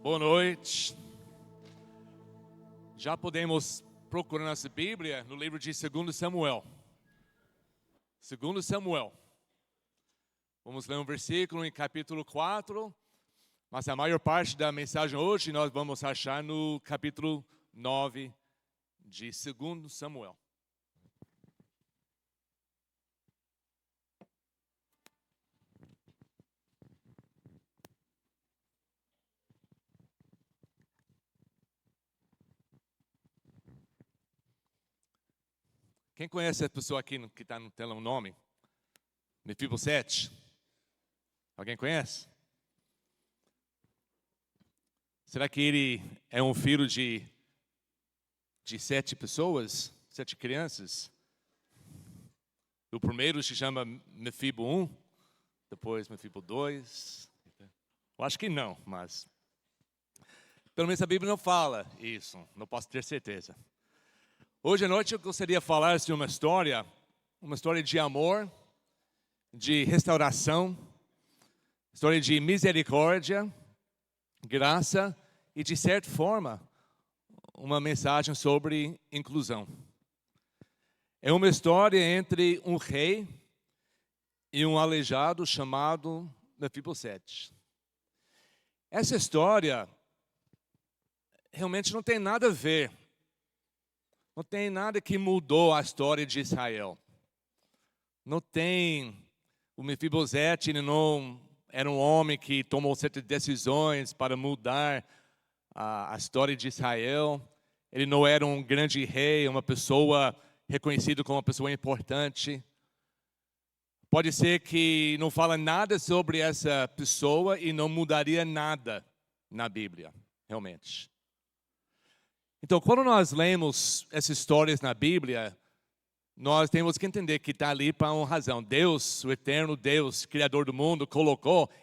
Boa noite. Já podemos procurar nossa Bíblia no livro de 2 Samuel. 2 Samuel. Vamos ler um versículo em capítulo 4, mas a maior parte da mensagem hoje nós vamos achar no capítulo 9 de 2 Samuel. Quem conhece a pessoa aqui que está no telão, o nome? Mefibosete. Alguém conhece? Será que ele é um filho de 7 pessoas? 7 crianças? O primeiro se chama Mefibo 1, depois Mefibo 2. Eu acho que não, mas pelo menos a Bíblia não fala isso, não posso ter certeza. Hoje à noite eu gostaria de falar sobre uma história de amor, de restauração, história de misericórdia, graça e, de certa forma, uma mensagem sobre inclusão. É uma história entre um rei e um aleijado chamado Mefibosete. Essa história realmente não tem nada a ver. Não tem nada que mudou a história de Israel. Não tem. O Mefibosete, ele não era um homem que tomou certas decisões para mudar a história de Israel. Ele não era um grande rei, uma pessoa reconhecida como uma pessoa importante. Pode ser que não fala nada sobre essa pessoa e não mudaria nada na Bíblia, realmente. Então, quando nós lemos essas histórias na Bíblia, nós temos que entender que está ali para uma razão. Deus, o eterno Deus, Criador do mundo,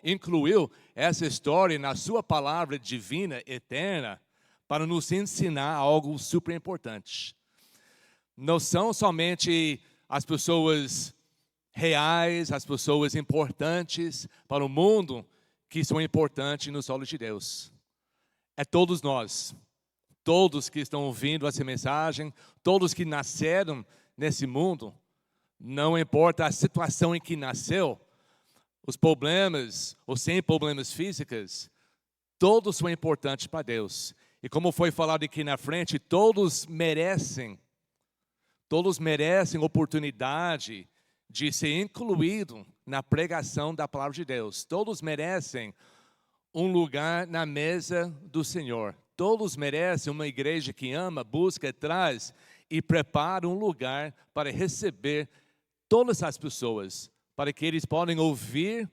incluiu essa história na sua palavra divina, eterna, para nos ensinar algo super importante. Não são somente as pessoas reais, as pessoas importantes para o mundo que são importantes nos olhos de Deus. É todos nós. Todos que estão ouvindo essa mensagem, todos que nasceram nesse mundo, não importa a situação em que nasceu, os problemas ou sem problemas físicos, todos são importantes para Deus. E como foi falado aqui na frente, todos merecem oportunidade de ser incluído na pregação da palavra de Deus. Todos merecem um lugar na mesa do Senhor. Todos merecem uma igreja que ama, busca, traz e prepara um lugar para receber todas as pessoas, para que eles possam ouvir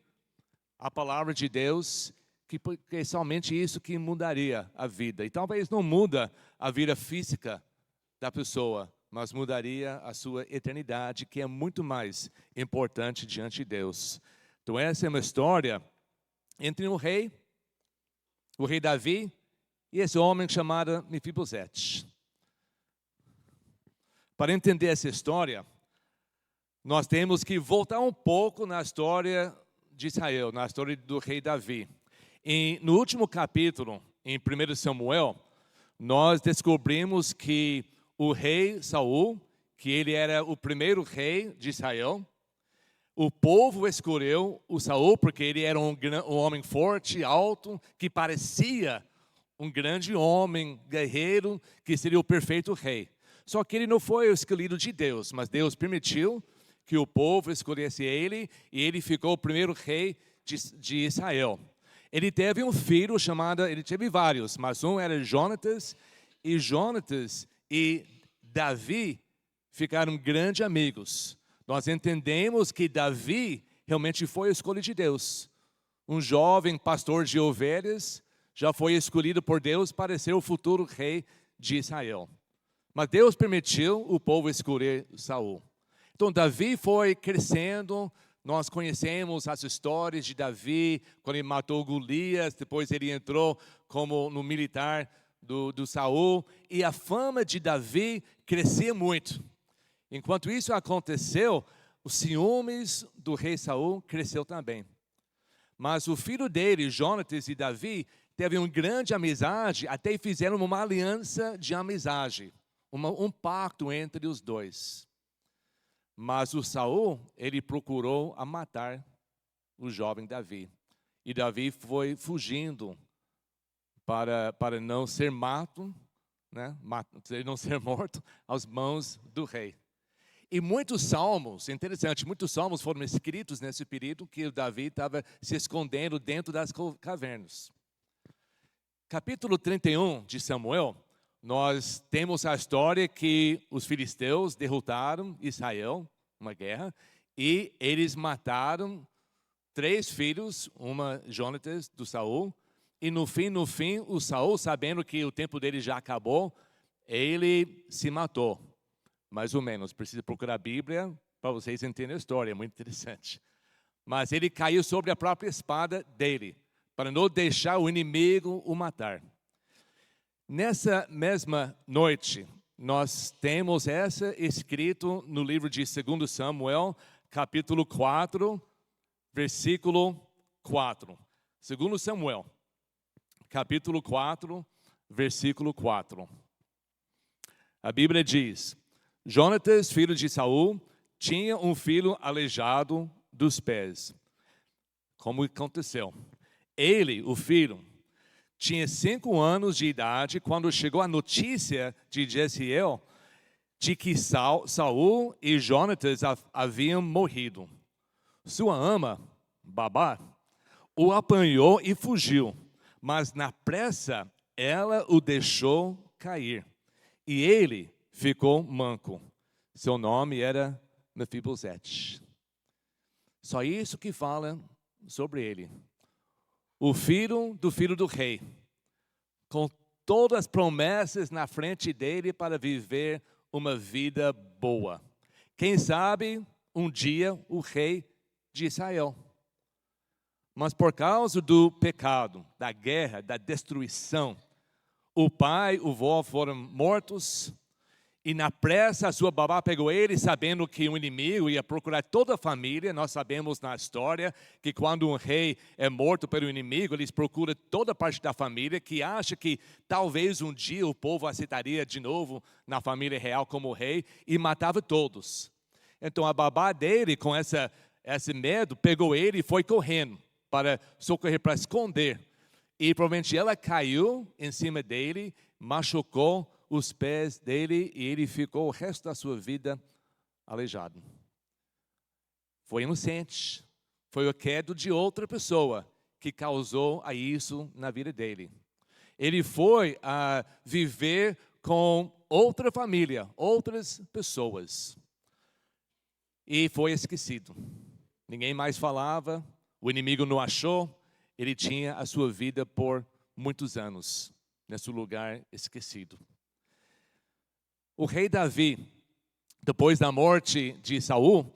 a palavra de Deus, que é somente isso que mudaria a vida. E talvez não muda a vida física da pessoa, mas mudaria a sua eternidade, que é muito mais importante diante de Deus. Então essa é uma história entre o rei Davi, e esse homem chamado Mefibosete. Para entender essa história, nós temos que voltar um pouco na história de Israel, na história do rei Davi. No último capítulo, em 1 Samuel, nós descobrimos que o rei Saul, que ele era o primeiro rei de Israel, o povo escolheu o Saul porque ele era um homem forte, alto, que parecia um grande homem, guerreiro, que seria o perfeito rei. Só que ele não foi o escolhido de Deus, mas Deus permitiu que o povo escolhesse ele, e ele ficou o primeiro rei de Israel. Ele teve um filho ele teve vários, mas um era Jonatas e Davi ficaram grandes amigos. Nós entendemos que Davi realmente foi a escolha de Deus. Um jovem pastor de ovelhas, já foi escolhido por Deus para ser o futuro rei de Israel. Mas Deus permitiu o povo escolher Saul. Então Davi foi crescendo, nós conhecemos as histórias de Davi, quando ele matou Golias, depois ele entrou como no militar do Saul, e a fama de Davi crescia muito. Enquanto isso aconteceu, os ciúmes do rei Saul cresceu também. Mas o filho dele, Jonatas e Davi, teve uma grande amizade, até fizeram uma aliança de amizade, um pacto entre os dois. Mas o Saul, ele procurou a matar o jovem Davi. E Davi foi fugindo para não ser né? Não ser morto às mãos do rei. E muitos salmos, interessante, muitos salmos foram escritos nesse período que o Davi estava se escondendo dentro das cavernas. Capítulo 31 de Samuel, nós temos a história que os filisteus derrotaram Israel, uma guerra, e eles mataram 3 filhos, uma Jonatas do Saul, e no fim, o Saul, sabendo que o tempo dele já acabou, ele se matou. Mais ou menos, precisa procurar a Bíblia para vocês entenderem a história, é muito interessante. Mas ele caiu sobre a própria espada dele, para não deixar o inimigo o matar. Nessa mesma noite, nós temos essa escrito no livro de 2 Samuel, capítulo 4, versículo 4. 2 Samuel, capítulo 4, versículo 4. A Bíblia diz: Jonatas, filho de Saul, tinha um filho aleijado dos pés. Como aconteceu? Ele, o filho, tinha 5 anos de idade quando chegou a notícia de Jezreel de que Saul e Jonatas haviam morrido. Sua ama, Babá, o apanhou e fugiu, mas na pressa ela o deixou cair. E ele ficou manco. Seu nome era Mefibosete. Só isso que fala sobre ele. O filho do rei, com todas as promessas na frente dele para viver uma vida boa. Quem sabe, um dia, o rei de Israel. Mas por causa do pecado, da guerra, da destruição, o pai e o avô foram mortos. E na pressa, a sua babá pegou ele, sabendo que um inimigo ia procurar toda a família. Nós sabemos na história que quando um rei é morto pelo inimigo, eles procuram toda parte da família, que acha que talvez um dia o povo aceitaria de novo na família real como rei, e matava todos. Então a babá dele, com esse medo, pegou ele e foi correndo para socorrer, para esconder. E provavelmente ela caiu em cima dele, machucou os pés dele e ele ficou o resto da sua vida aleijado. Foi inocente, foi o queda de outra pessoa que causou a isso na vida dele. Ele foi a viver com outra família, outras pessoas. E foi esquecido. Ninguém mais falava, o inimigo não achou, ele tinha a sua vida por muitos anos nesse lugar esquecido. O rei Davi, depois da morte de Saul,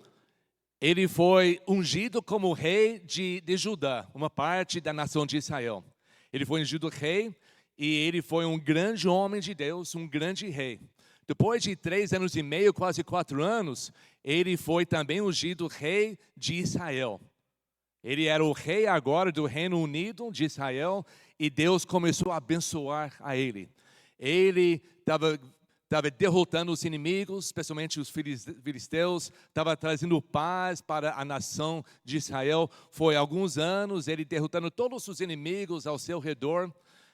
ele foi ungido como rei de Judá, uma parte da nação de Israel. Ele foi ungido rei e ele foi um grande homem de Deus, um grande rei. Depois de 3 anos e meio, quase 4 anos, ele foi também ungido rei de Israel. Ele era o rei agora do Reino Unido de Israel e Deus começou a abençoar a ele. Ele estava derrotando os inimigos, especialmente os filisteus, estava trazendo paz para a nação de Israel. Foi alguns anos ele derrotando todos os inimigos ao seu redor.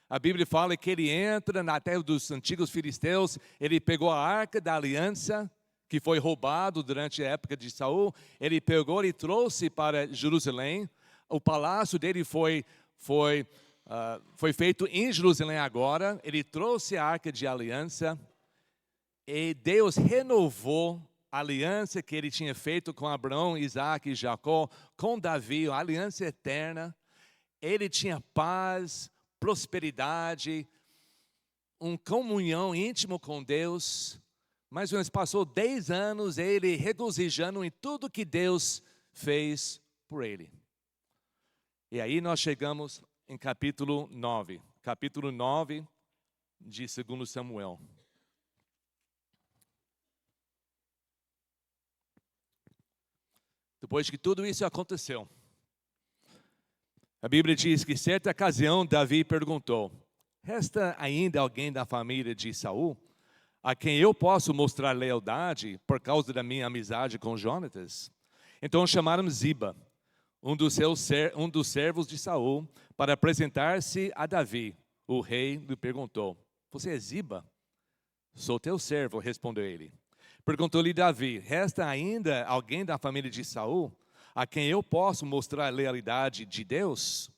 A Bíblia fala que ele entra na terra dos antigos filisteus, ele pegou a arca da aliança, que foi roubado durante a época de Saul, ele pegou e trouxe para Jerusalém. O palácio dele foi feito em Jerusalém agora. Ele trouxe a arca de aliança e Deus renovou a aliança que ele tinha feito com Abraão, Isaac e Jacó, com Davi, a aliança eterna. Ele tinha paz, prosperidade, uma comunhão íntima com Deus. Mais ou menos passou 10 anos ele regozijando em tudo que Deus fez por ele. E aí nós chegamos em capítulo 9. Capítulo 9 de 2 Samuel. Depois que tudo isso aconteceu, A Bíblia diz que certa ocasião Davi perguntou: resta ainda alguém da família de Saul a quem eu posso mostrar lealdade por causa da minha amizade com Jonatas? Então chamaram Ziba, um dos servos de Saul, para apresentar-se a Davi. O rei lhe perguntou: você é Ziba? Sou teu servo, respondeu ele. Perguntou-lhe Davi: resta ainda alguém da família de Saul a quem eu posso mostrar a lealdade de Deus?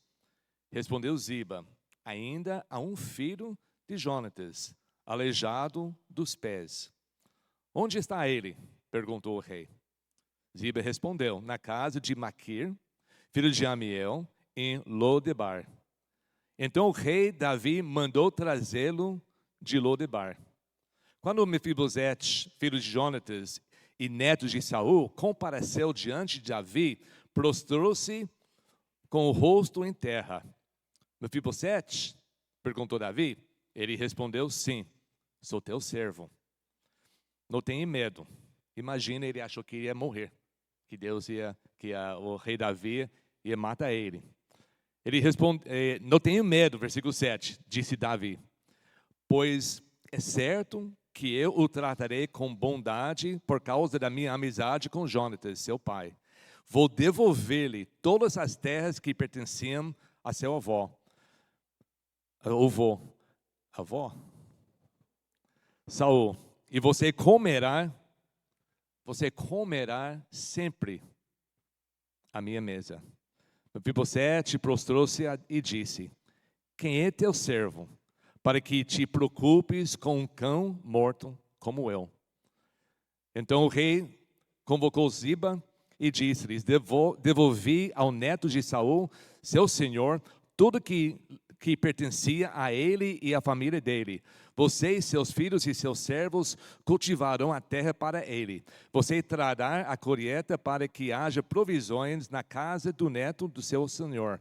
Respondeu Ziba: ainda há um filho de Jonatas, aleijado dos pés. Onde está ele? Perguntou o rei. Ziba respondeu: na casa de Maquir, filho de Amiel, em Lodebar. Então o rei Davi mandou trazê-lo de Lodebar. Quando Mefibosete, filho de Jonatas e neto de Saul, compareceu diante de Davi, prostrou-se com o rosto em terra. Mefibosete? Perguntou Davi. Ele respondeu: sim, sou teu servo. Não tenha medo. Imagina, ele achou que ia morrer, que o rei Davi ia matar ele. Ele responde: não tenha medo, versículo 7, disse Davi, pois é certo que eu o tratarei com bondade por causa da minha amizade com Jonatas, seu pai. Vou devolver-lhe todas as terras que pertenciam a seu avô. Saul, e você comerá sempre a minha mesa. Mefibosete prostrou-se e disse: quem é teu servo, para que te preocupes com um cão morto como eu? Então o rei convocou Ziba e disse-lhes: devolvi ao neto de Saul, seu senhor, tudo que pertencia a ele e à família dele. Vocês, seus filhos e seus servos, cultivarão a terra para ele. Você trará a colheita para que haja provisões na casa do neto do seu senhor.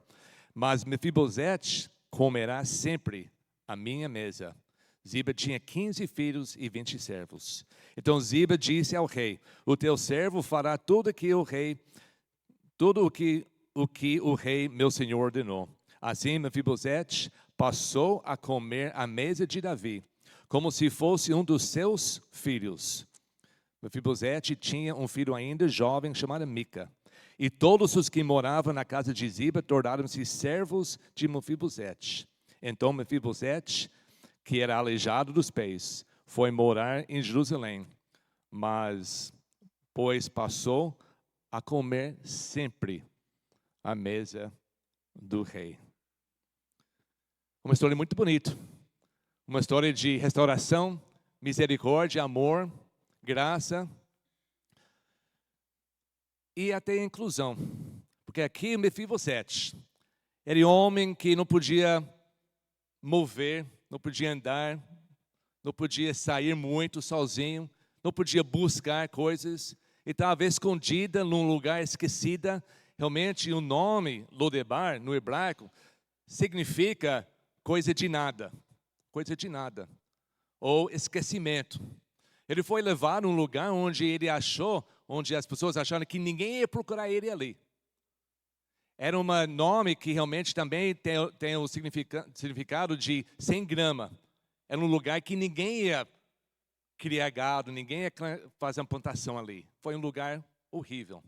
Mas Mefibosete comerá sempre a minha mesa. Ziba tinha 15 filhos e 20 servos. Então Ziba disse ao rei: o teu servo fará tudo o que o rei meu senhor ordenou. Assim Mefibosete passou a comer à mesa de Davi, como se fosse um dos seus filhos. Mefibosete tinha um filho ainda jovem chamado Mica. E todos os que moravam na casa de Ziba tornaram-se servos de Mefibosete. Então Mefibosete, que era aleijado dos pés, foi morar em Jerusalém, mas pois passou a comer sempre à mesa do rei. Uma história muito bonita, uma história de restauração, misericórdia, amor, graça e até inclusão. Porque aqui Mefibosete era um homem que não podia mover, não podia andar, não podia sair muito sozinho, não podia buscar coisas, e estava escondida num lugar esquecida. Realmente o nome Lodebar, no hebraico, significa coisa de nada, ou esquecimento. Ele foi levado a um lugar onde as pessoas acharam que ninguém ia procurar ele ali. Era um nome que realmente também tem o significado de sem grama. Era um lugar que ninguém ia criar gado, ninguém ia fazer uma plantação ali. Foi um lugar horrível.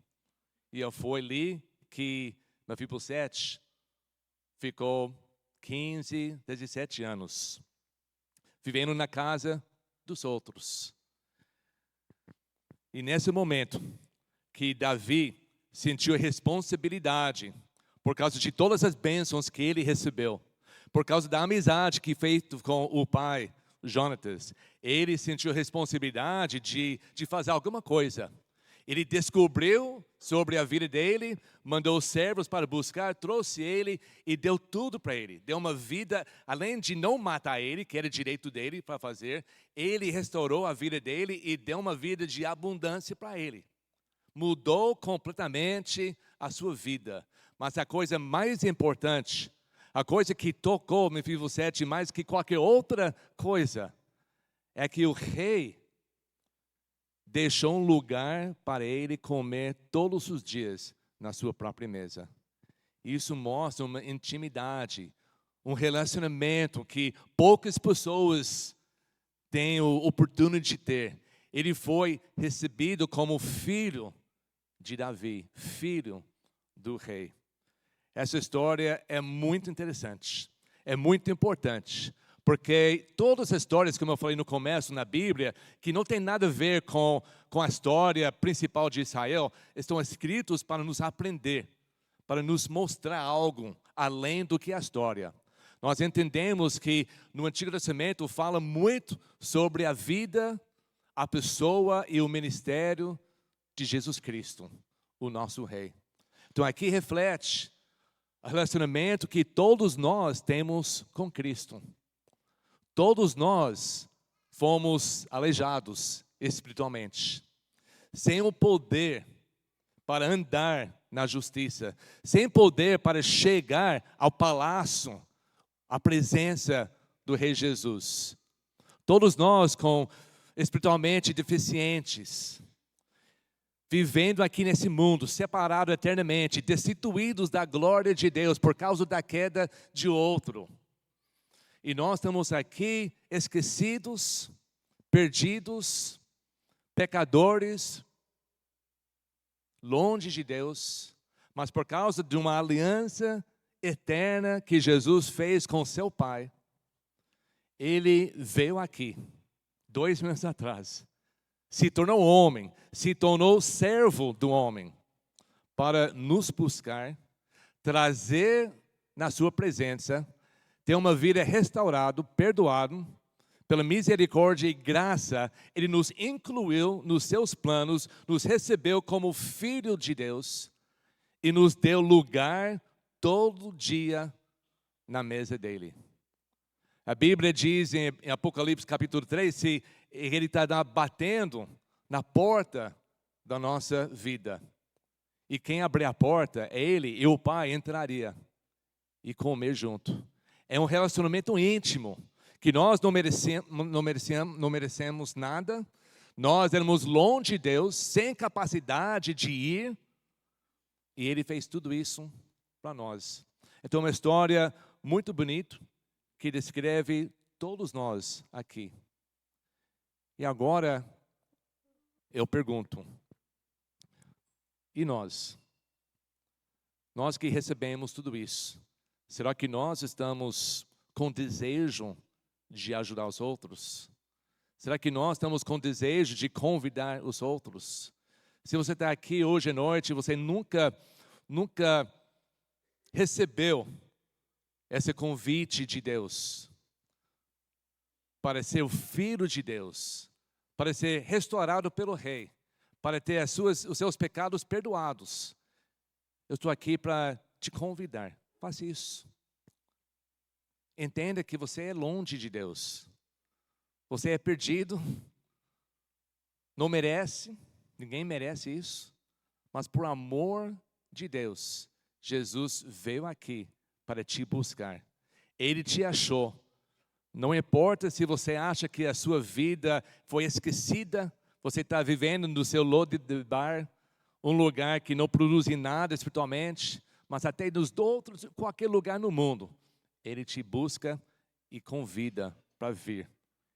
E foi ali que Mefibosete ficou 15, 17 anos, vivendo na casa dos outros. E nesse momento que Davi sentiu a responsabilidade, por causa de todas as bênçãos que ele recebeu, por causa da amizade que fez com o pai, Jonatas, ele sentiu a responsabilidade de fazer alguma coisa. Ele descobriu sobre a vida dele, mandou os servos para buscar, trouxe ele e deu tudo para ele. Deu uma vida, além de não matar ele, que era direito dele para fazer, ele restaurou a vida dele e deu uma vida de abundância para ele. Mudou completamente a sua vida. Mas a coisa mais importante, a coisa que tocou Mefibosete mais que qualquer outra coisa, é que o rei deixou um lugar para ele comer todos os dias na sua própria mesa. Isso mostra uma intimidade, um relacionamento que poucas pessoas têm a oportunidade de ter. Ele foi recebido como filho de Davi, filho do rei. Essa história é muito interessante, é muito importante, porque todas as histórias, como eu falei no começo, na Bíblia, que não tem nada a ver com a história principal de Israel, estão escritos para nos aprender, para nos mostrar algo além do que a história. Nós entendemos que no Antigo Testamento fala muito sobre a vida, a pessoa e o ministério de Jesus Cristo, o nosso Rei. Então aqui reflete o relacionamento que todos nós temos com Cristo. Todos nós fomos aleijados espiritualmente, sem o poder para andar na justiça, sem poder para chegar ao palácio, à presença do Rei Jesus. Todos nós espiritualmente deficientes, vivendo aqui nesse mundo, separados eternamente, destituídos da glória de Deus por causa da queda de outro. E nós estamos aqui esquecidos, perdidos, pecadores, longe de Deus, mas por causa de uma aliança eterna que Jesus fez com seu Pai, Ele veio aqui, 2000 anos atrás, se tornou homem, se tornou servo do homem, para nos buscar, trazer na sua presença, ter uma vida restaurada, perdoado, pela misericórdia e graça, Ele nos incluiu nos seus planos, nos recebeu como filho de Deus e nos deu lugar todo dia na mesa dEle. A Bíblia diz em Apocalipse capítulo 3, que Ele está batendo na porta da nossa vida. E quem abrir a porta é Ele e o Pai entraria e comer junto. É um relacionamento íntimo, que nós não merecemos nada. Nós éramos longe de Deus, sem capacidade de ir. E Ele fez tudo isso para nós. Então é uma história muito bonita, que descreve todos nós aqui. E agora, eu pergunto, e nós? Nós que recebemos tudo isso, será que nós estamos com desejo de ajudar os outros? Será que nós estamos com desejo de convidar os outros? Se você está aqui hoje à noite e você nunca recebeu esse convite de Deus para ser o filho de Deus, para ser restaurado pelo Rei, para ter os seus pecados perdoados, eu estou aqui para te convidar. Faça isso. Entenda que você é longe de Deus. Você é perdido. Não merece. Ninguém merece isso. Mas por amor de Deus, Jesus veio aqui para te buscar. Ele te achou. Não importa se você acha que a sua vida foi esquecida. Você está vivendo no seu Lodebar, um lugar que não produz nada espiritualmente, mas até nos outros, qualquer lugar no mundo, Ele te busca e convida para vir.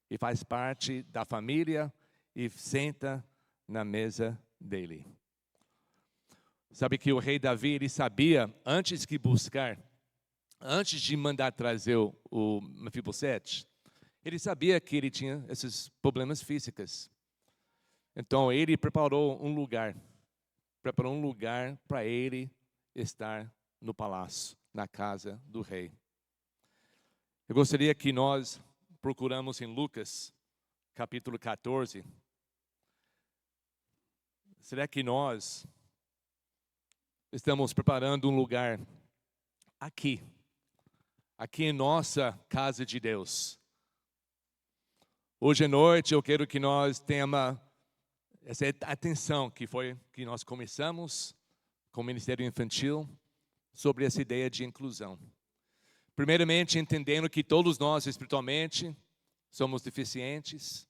E faz parte da família e senta na mesa dele. Sabe que o rei Davi, ele sabia, antes de mandar trazer o Mefibosete, ele sabia que ele tinha esses problemas físicos. Então ele preparou um lugar para ele estar no palácio, na casa do rei. Eu gostaria que nós procuramos em Lucas, capítulo 14. Será que nós estamos preparando um lugar aqui em nossa casa de Deus? Hoje à noite eu quero que nós tenhamos essa atenção que nós começamos com o Ministério Infantil sobre essa ideia de inclusão. Primeiramente, entendendo que todos nós espiritualmente somos deficientes.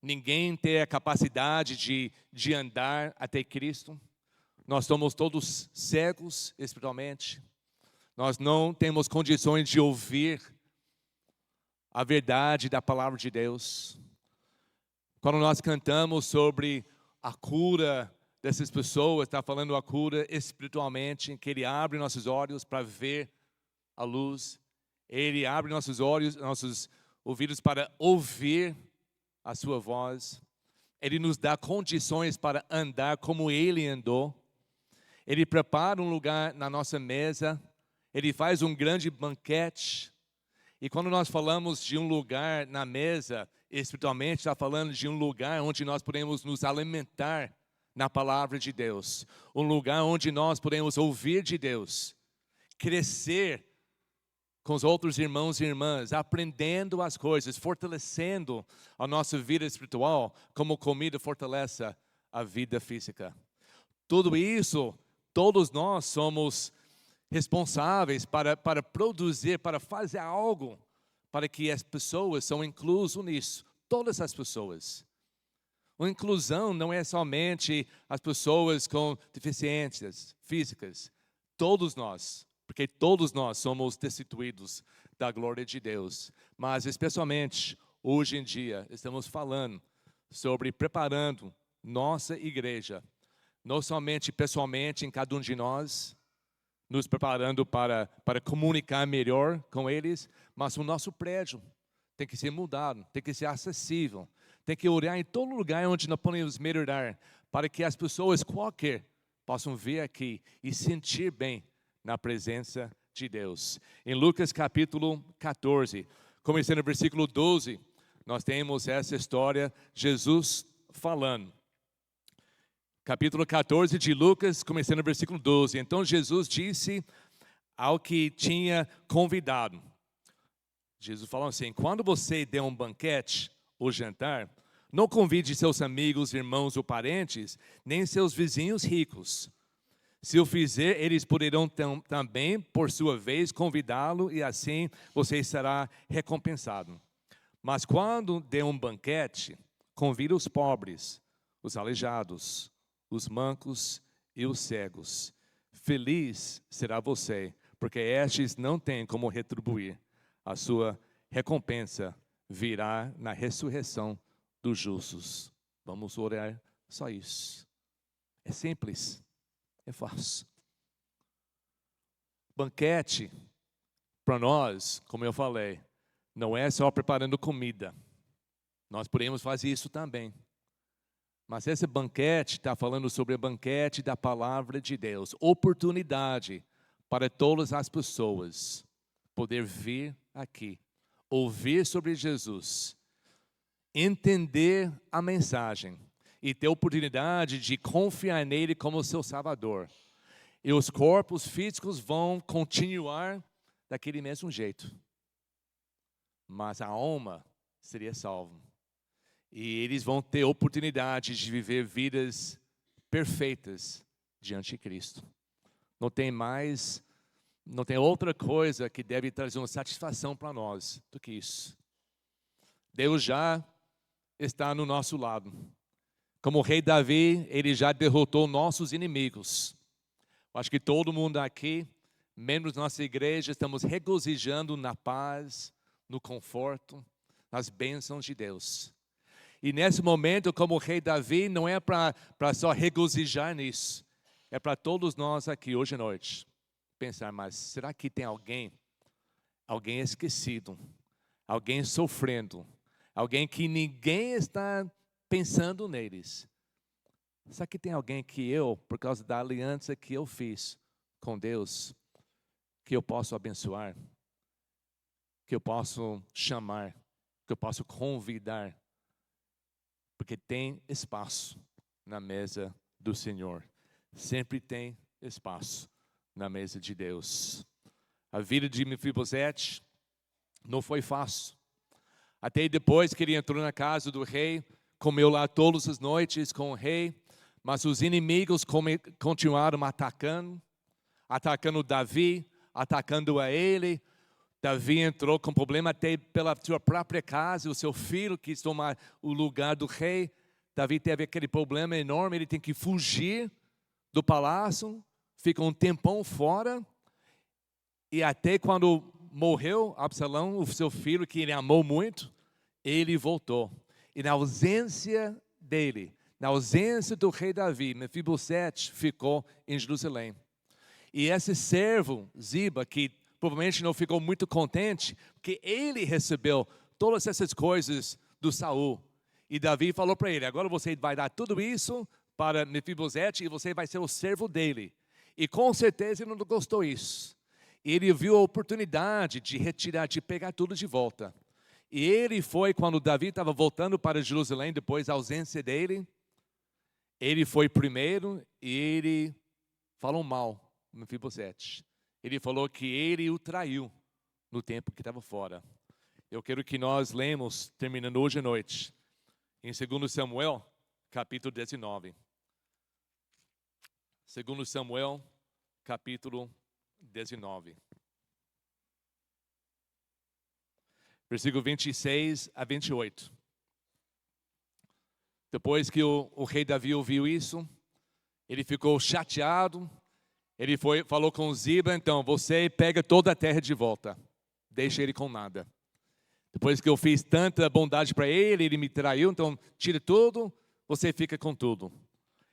Ninguém tem a capacidade de andar até Cristo. nós somos todos cegos espiritualmente. Nós não temos condições de ouvir a verdade da palavra de Deus. Quando nós cantamos sobre a cura dessas pessoas, está falando a cura espiritualmente, que Ele abre nossos olhos para ver a luz. Ele abre nossos olhos, nossos ouvidos para ouvir a sua voz. Ele nos dá condições para andar como Ele andou. Ele prepara um lugar na nossa mesa. Ele faz um grande banquete. E quando nós falamos de um lugar na mesa, espiritualmente, está falando de um lugar onde nós podemos nos alimentar na palavra de Deus. Um lugar onde nós podemos ouvir de Deus. Crescer com os outros irmãos e irmãs, aprendendo as coisas, fortalecendo a nossa vida espiritual, como comida fortalece a vida física. Tudo isso, todos nós somos responsáveis para produzir, para fazer algo, para que as pessoas são inclusas nisso, todas as pessoas. A inclusão não é somente as pessoas com deficiências físicas, todos nós. Porque todos nós somos destituídos da glória de Deus. Mas especialmente hoje em dia estamos falando sobre preparando nossa igreja. Não somente pessoalmente em cada um de nós, nos preparando para comunicar melhor com eles, mas o nosso prédio tem que ser mudado, tem que ser acessível. Tem que olhar em todo lugar onde nós podemos melhorar, para que as pessoas qualquer possam vir aqui e sentir bem na presença de Deus. Em Lucas capítulo 14, começando no versículo 12, nós temos essa história, Jesus falando. Capítulo 14 de Lucas, começando no versículo 12. Então Jesus disse ao que tinha convidado. Jesus falou assim: quando você der um banquete ou jantar, não convide seus amigos, irmãos ou parentes, nem seus vizinhos ricos. Se o fizer, eles poderão também, por sua vez, convidá-lo e assim você será recompensado. Mas quando der um banquete, convide os pobres, os aleijados, os mancos e os cegos. Feliz será você, porque estes não têm como retribuir. A sua recompensa virá na ressurreição dos justos. Vamos orar só isso. É simples. É fácil. Banquete, para nós, como eu falei, não é só preparando comida. Nós podemos fazer isso também. Mas esse banquete está falando sobre o banquete da palavra de Deus. Oportunidade para todas as pessoas poder vir aqui, ouvir sobre Jesus, entender a mensagem e ter oportunidade de confiar nele como seu Salvador. E os corpos físicos vão continuar daquele mesmo jeito. Mas a alma seria salva. E eles vão ter oportunidade de viver vidas perfeitas diante de Cristo. Não tem outra coisa que deve trazer uma satisfação para nós do que isso. Deus já está no nosso lado. Como o rei Davi, ele já derrotou nossos inimigos. Acho que todo mundo aqui, menos nossa igreja, estamos regozijando na paz, no conforto, nas bênçãos de Deus. E nesse momento, como o rei Davi, não é para só regozijar nisso. É para todos nós aqui hoje à noite pensar, mas será que tem alguém esquecido, alguém sofrendo, alguém que ninguém está pensando neles? Será que tem alguém que eu, por causa da aliança que eu fiz com Deus, que eu posso abençoar, que eu posso chamar, que eu posso convidar? Porque tem espaço na mesa do Senhor. Sempre tem espaço na mesa de Deus. A vida de Mefibosete não foi fácil. Até depois que ele entrou na casa do rei, comeu lá todas as noites com o rei, mas os inimigos continuaram atacando Davi, atacando a ele. Davi entrou com problema até pela sua própria casa, o seu filho quis tomar o lugar do rei. Davi teve aquele problema enorme, ele tem que fugir do palácio, fica um tempão fora, e até quando morreu Absalão, o seu filho, que ele amou muito, ele voltou. E na ausência dele, na ausência do rei Davi, Mefibosete ficou em Jerusalém. E esse servo, Ziba, que provavelmente não ficou muito contente, porque ele recebeu todas essas coisas do Saul. E Davi falou para ele: agora você vai dar tudo isso para Mefibosete e você vai ser o servo dele. E com certeza ele não gostou disso. Ele viu a oportunidade de retirar, de pegar tudo de volta. E ele foi, quando Davi estava voltando para Jerusalém, depois da ausência dele, ele foi primeiro e ele falou mal de Mefibosete. Ele falou que ele o traiu no tempo que estava fora. Eu quero que nós lemos, terminando hoje à noite, em 2 Samuel, capítulo 19. 2 Samuel, capítulo 19. Versículo 26 a 28. Depois que o rei Davi ouviu isso, ele ficou chateado. Ele falou com Ziba: então, você pega toda a terra de volta. Deixa ele com nada. Depois que eu fiz tanta bondade para ele, ele me traiu, então tira tudo, você fica com tudo.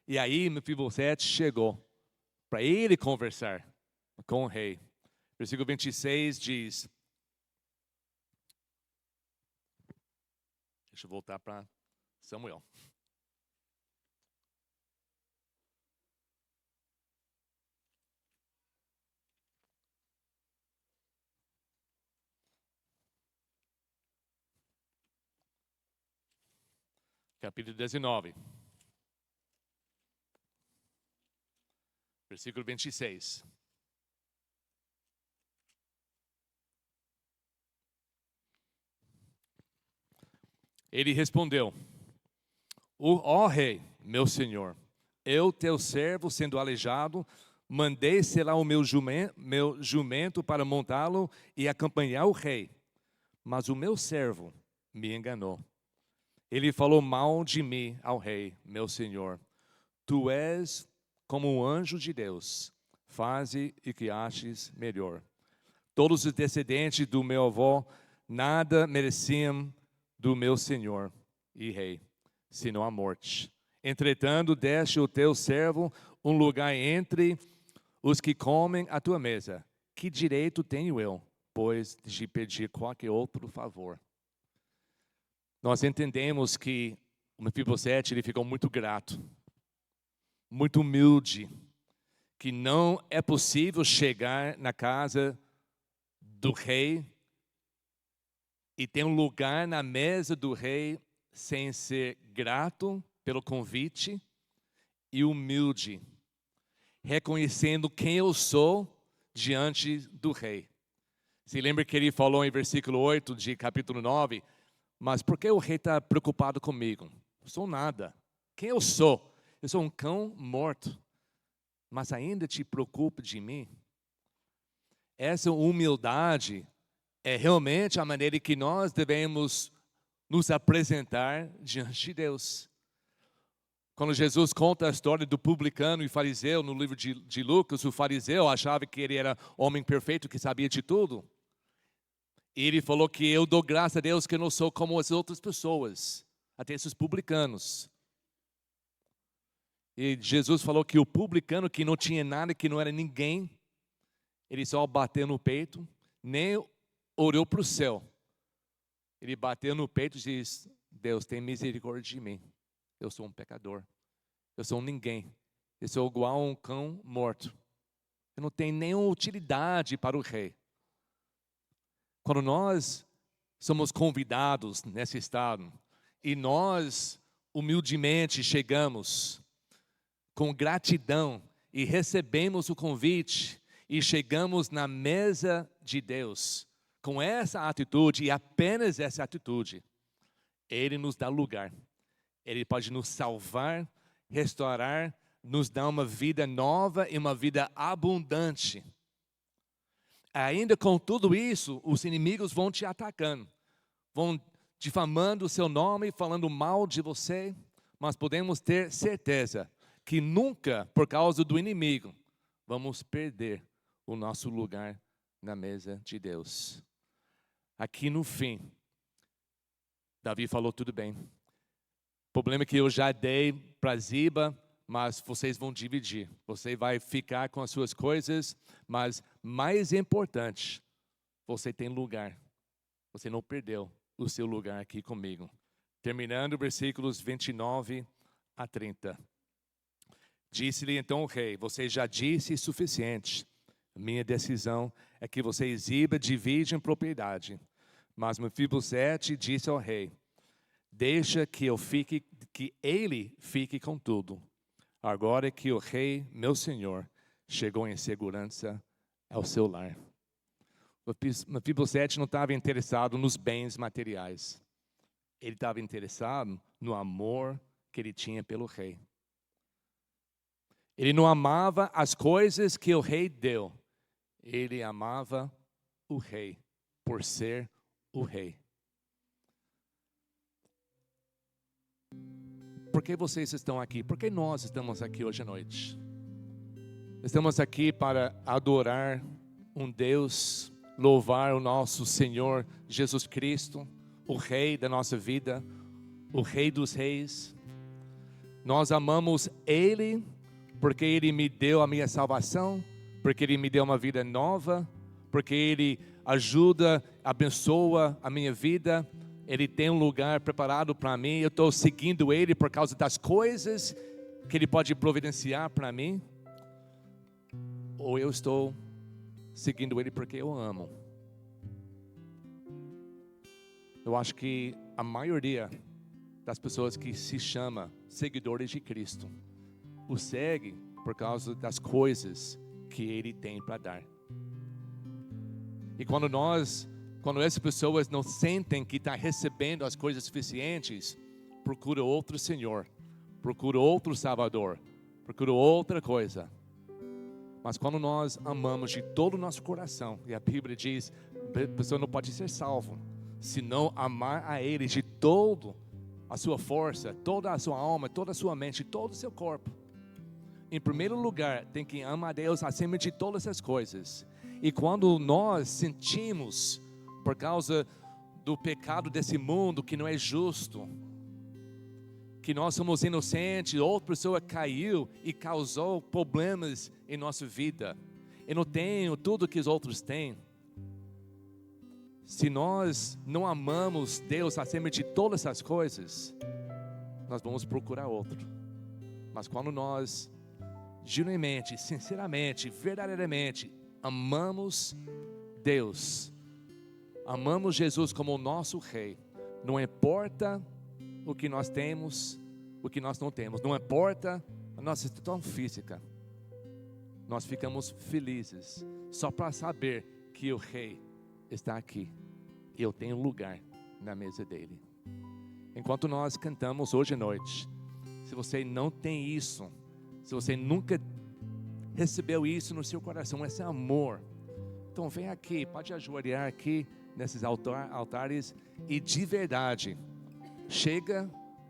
E aí Mefibosete chegou para ele conversar com o rei. Versículo 26 diz... Deixa eu voltar para Samuel. Capítulo 19. Versículo 26. Ele respondeu: ó rei, meu senhor, eu, teu servo, sendo aleijado, mandei selar o meu jumento para montá-lo e acompanhar o rei. Mas o meu servo me enganou. Ele falou mal de mim ao rei, meu senhor. Tu és como um anjo de Deus. Faze o que aches melhor. Todos os descendentes do meu avô nada mereciam do meu senhor e rei, senão a morte. Entretanto, deste o teu servo um lugar entre os que comem a tua mesa. Que direito tenho eu, pois, de pedir qualquer outro favor? Nós entendemos que o Mefibosete, ele ficou muito grato, muito humilde, que não é possível chegar na casa do rei e ter um lugar na mesa do rei sem ser grato pelo convite e humilde, reconhecendo quem eu sou diante do rei. Se lembra que ele falou em versículo 8 de capítulo 9, mas por que o rei está preocupado comigo? Eu sou nada. Quem eu sou? Eu sou um cão morto, mas ainda te preocupa de mim? Essa humildade é realmente a maneira que nós devemos nos apresentar diante de Deus. Quando Jesus conta a história do publicano e fariseu no livro de Lucas, o fariseu achava que ele era homem perfeito, que sabia de tudo. E ele falou que eu dou graças a Deus que eu não sou como as outras pessoas, até esses publicanos. E Jesus falou que o publicano que não tinha nada, que não era ninguém, ele só bateu no peito, nem orou para o céu. Ele bateu no peito e disse: Deus, tem misericórdia de mim. Eu sou um pecador. Eu sou um ninguém. Eu sou igual a um cão morto. Eu não tenho nenhuma utilidade para o rei. Quando nós somos convidados nesse estado e nós humildemente chegamos com gratidão e recebemos o convite e chegamos na mesa de Deus, com essa atitude e apenas essa atitude, Ele nos dá lugar. Ele pode nos salvar, restaurar, nos dar uma vida nova e uma vida abundante. Ainda com tudo isso, os inimigos vão te atacando, vão difamando o seu nome, falando mal de você, mas podemos ter certeza que nunca, por causa do inimigo, vamos perder o nosso lugar na mesa de Deus. Aqui no fim, Davi falou tudo bem. O problema é que eu já dei para Ziba, mas vocês vão dividir. Você vai ficar com as suas coisas, mas mais importante, você tem lugar. Você não perdeu o seu lugar aqui comigo. Terminando, versículos 29 a 30. Disse-lhe então o rei: você já disse o suficiente. Minha decisão é que você e Ziba dividem propriedade. Mas Mefibosete disse ao rei: deixa que ele fique com tudo. Agora que o rei, meu senhor, chegou em segurança ao seu lar. Mefibosete não estava interessado nos bens materiais. Ele estava interessado no amor que ele tinha pelo rei. Ele não amava as coisas que o rei deu. Ele amava o rei por ser o rei. Por que vocês estão aqui? Por que nós estamos aqui hoje à noite? Estamos aqui para adorar um Deus, louvar o nosso Senhor Jesus Cristo, o Rei da nossa vida, o Rei dos Reis. Nós amamos Ele porque Ele me deu a minha salvação, porque Ele me deu uma vida nova, porque Ele ajuda, abençoa a minha vida. Ele tem um lugar preparado para mim. Eu estou seguindo Ele por causa das coisas que Ele pode providenciar para mim. Ou eu estou seguindo Ele porque eu amo. Eu acho que a maioria das pessoas que se chama seguidores de Cristo o segue por causa das coisas que Ele tem para dar. E quando essas pessoas não sentem que estão recebendo as coisas suficientes, procura outro Senhor, procura outro Salvador, procura outra coisa. Mas quando nós amamos de todo o nosso coração, e a Bíblia diz, a pessoa não pode ser salvo se não amar a Ele de toda a sua força, toda a sua alma, toda a sua mente, todo o seu corpo. Em primeiro lugar, tem que amar a Deus acima de todas essas coisas. E quando nós sentimos, por causa do pecado desse mundo que não é justo, que nós somos inocentes, outra pessoa caiu e causou problemas em nossa vida, eu não tenho tudo que os outros têm. Se nós não amamos Deus acima de todas essas coisas, nós vamos procurar outro. Mas quando nós genuinamente, sinceramente, verdadeiramente amamos Deus, amamos Jesus como o nosso Rei, não importa o que nós temos, o que nós não temos, não importa a nossa situação física, nós ficamos felizes só para saber que o Rei está aqui e eu tenho lugar na mesa dele. Enquanto nós cantamos hoje à noite, se você não tem isso, se você nunca recebeu isso no seu coração, esse amor, então vem aqui, pode ajoelhar aqui nesses altares e de verdade chega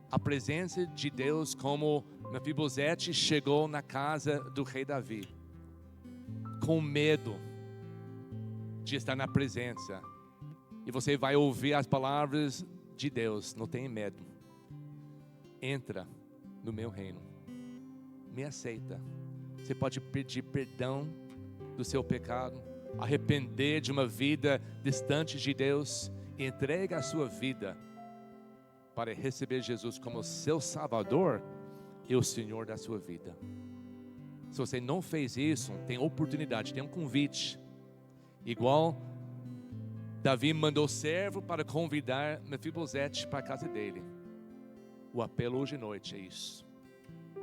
à presença de Deus como Mefibosete chegou na casa do rei Davi, com medo de estar na presença, e você vai ouvir as palavras de Deus. Não tenha medo, entra no meu reino, me aceita. Você pode pedir perdão do seu pecado, arrepender de uma vida distante de Deus e entrega a sua vida para receber Jesus como seu Salvador e o Senhor da sua vida. Se você não fez isso, tem oportunidade, tem um convite. Igual Davi mandou servo para convidar Mefibosete para a casa dele. O apelo hoje à noite é isso.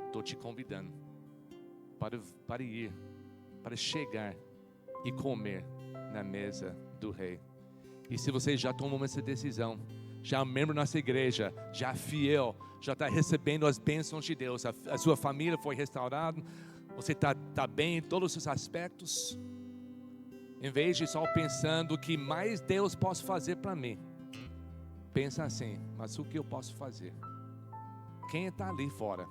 Estou te convidando para ir, para chegar e comer na mesa do rei. E se você já tomou essa decisão, já é membro da nossa igreja, já é fiel, já está recebendo as bênçãos de Deus, a sua família foi restaurada, você está bem em todos os seus aspectos, em vez de só pensando o que mais Deus pode fazer para mim, pensa assim, mas o que eu posso fazer? Quem está ali fora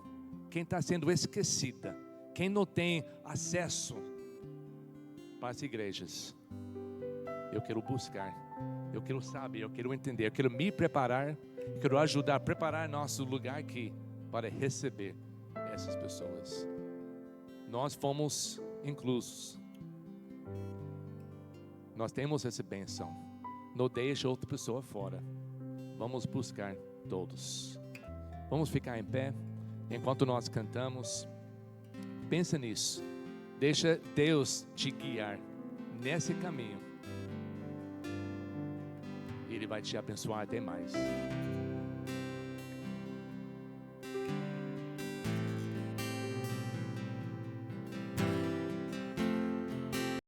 quem está sendo esquecida, quem não tem acesso para as igrejas. Eu quero buscar, eu quero saber, eu quero entender, eu quero me preparar, eu quero ajudar a preparar nosso lugar aqui para receber essas pessoas. Nós fomos inclusos. Nós temos essa bênção. Não deixe outra pessoa fora. Vamos buscar todos. Vamos ficar em pé enquanto nós cantamos. Pensa nisso. Deixa Deus te guiar nesse caminho. Ele vai te abençoar até mais.